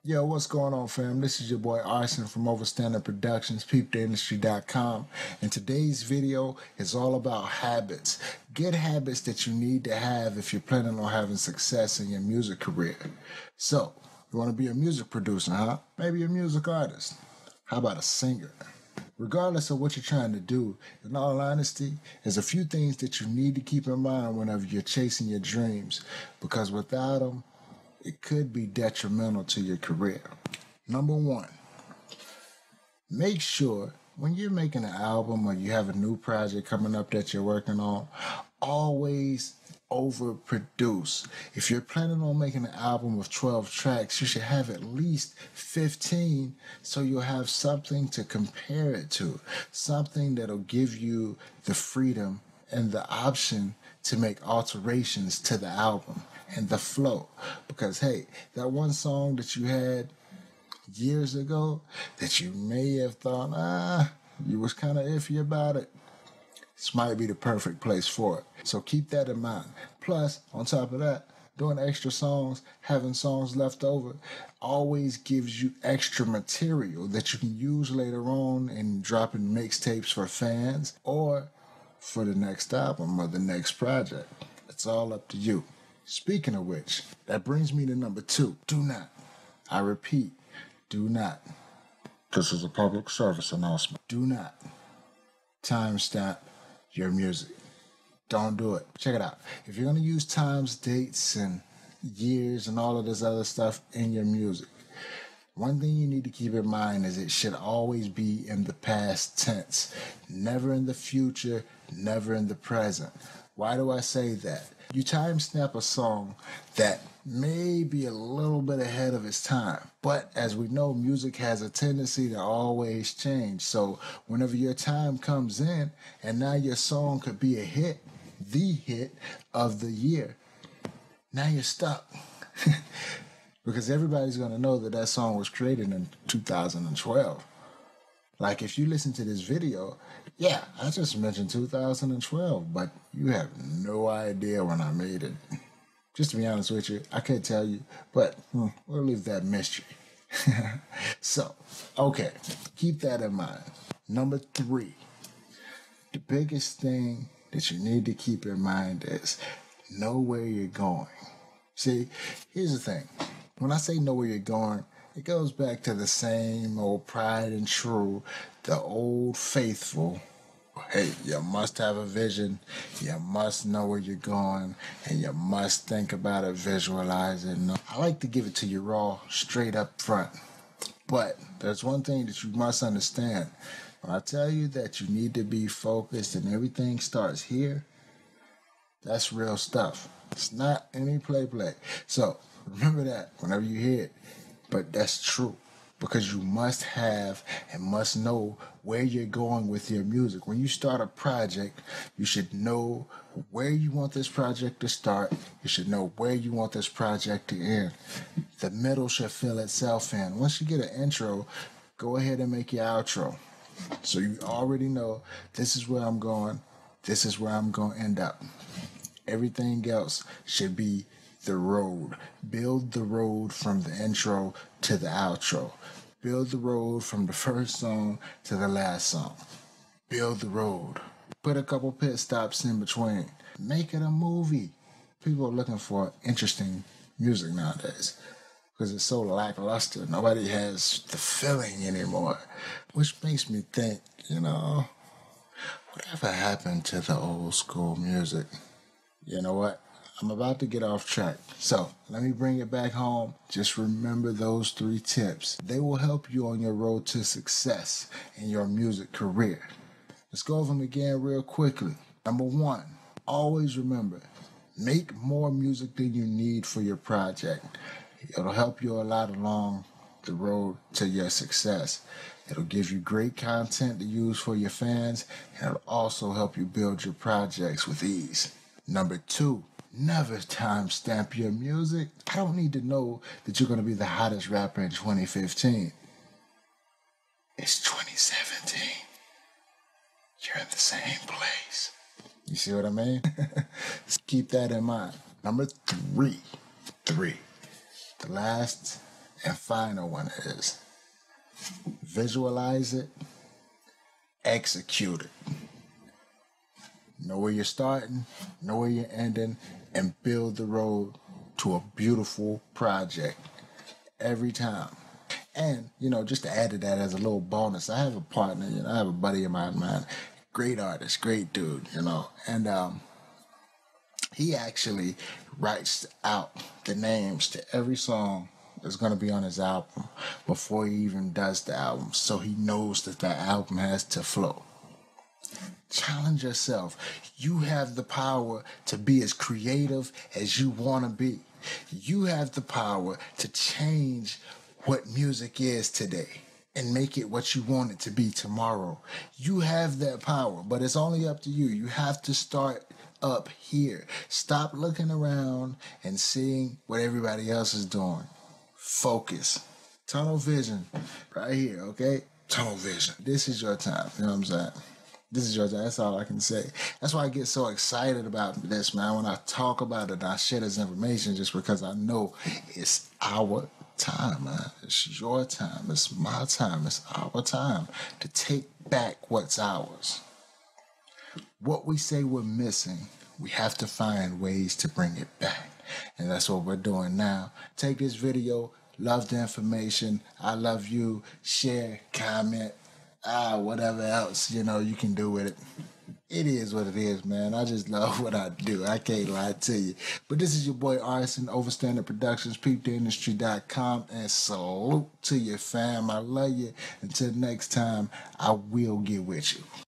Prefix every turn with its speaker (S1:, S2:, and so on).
S1: Yo, what's going on, fam? This is your boy Arson from Overstanding Productions, peeptheindustry.com. And today's video is all about habits. Good habits that you need to have if you're planning on having success in your music career. So, you want to be a music producer, huh? Maybe a music artist. How about a singer? Regardless of what you're trying to do, in all honesty, there's a few things that you need to keep in mind whenever you're chasing your dreams, because without them, it could be detrimental to your career. Number one, make sure when you're making an album or you have a new project coming up that you're working on, always overproduce. If you're planning on making an album with 12 tracks, you should have at least 15 so you'll have something to compare it to, something that'll give you the freedom and the option to make alterations to the album and the flow. Because hey, that one song that you had years ago that you may have thought, you was kind of iffy about it, this might be the perfect place for it. So keep that in mind. Plus, on top of that, doing extra songs, having songs left over, always gives you extra material that you can use later on in dropping mixtapes for fans or for the next album or the next project. It's all up to you. Speaking of which, that brings me to number 2. Do not, I repeat, do not, this is a public service announcement, do not timestamp your music. Don't do it. Check it out. If you're going to use times, dates, and years and all of this other stuff in your music, one thing you need to keep in mind is it should always be in the past tense. Never in the future, never in the present. Why do I say that? You timestamp a song that may be a little bit ahead of its time. But as we know, music has a tendency to always change. So whenever your time comes in and now your song could be a hit, the hit of the year, now you're stuck. Because everybody's going to know that that song was created in 2012. Like if you listen to this video, yeah, I just mentioned 2012, but you have no idea when I made it. Just to be honest with you, I can't tell you, but we'll leave that mystery. So, okay, keep that in mind. Number 3, the biggest thing that you need to keep in mind is know where you're going. See, here's the thing. When I say know where you're going, it goes back to the same old tried and true, the old faithful. Hey, you must have a vision, you must know where you're going, and you must think about it, visualize it. I like to give it to you raw, straight up front. But there's one thing that you must understand. When I tell you that you need to be focused and everything starts here, that's real stuff. It's not any play. So remember that whenever you hear it. But that's true, because you must have and must know where you're going with your music. When you start a project, you should know where you want this project to start. You should know where you want this project to end. The middle should fill itself in. Once you get an intro, go ahead and make your outro. So you already know this is where I'm going. This is where I'm going to end up. Everything else should be the road. Build the road from the intro to the outro. Build the road from the first song to the last song. Build the road. Put a couple pit stops in between. Make it a movie. People are looking for interesting music nowadays because it's so lackluster. Nobody has the feeling anymore, which makes me think, whatever happened to the old school music? You know what? I'm about to get off track, so let me bring it back home. Just remember those 3 tips. They will help you on your road to success in your music career. Let's go over them again real quickly. Number 1, always remember, make more music than you need for your project. It'll help you a lot along the road to your success. It'll give you great content to use for your fans, and it'll also help you build your projects with ease. Number 2, never timestamp your music. I don't need to know that you're going to be the hottest rapper in 2015. It's 2017. You're in the same place. You see what I mean? Keep that in mind. Number 3. The last and final one is visualize it, execute it. Know where you're starting, know where you're ending, and build the road to a beautiful project every time. And, just to add to that as a little bonus, I have a partner, I have a buddy of mine, great artist, great dude, and he actually writes out the names to every song that's going to be on his album before he even does the album, so he knows that album has to flow. Challenge yourself. You have the power to be as creative as you want to be. You have the power to change what music is today and make it what you want it to be tomorrow. You have that power, but it's only up to you. You have to start up here. Stop looking around and seeing what everybody else is doing. Focus. Tunnel vision. Right here, okay? Tunnel vision. This is your time. You know what I'm saying? This is your time. That's all I can say. That's why I get so excited about this, man. When I talk about it, I share this information just because I know it's our time, man. It's your time. It's my time. It's our time to take back what's ours. What we say we're missing, we have to find ways to bring it back. And that's what we're doing now. Take this video, love the information. I love you. Share, comment, whatever else, you can do with it. It is what it is, man. I just love what I do. I can't lie to you. But this is your boy Arson, Overstandard Productions, peeptheindustry.com, and salute to your fam. I love you. Until next time, I will get with you.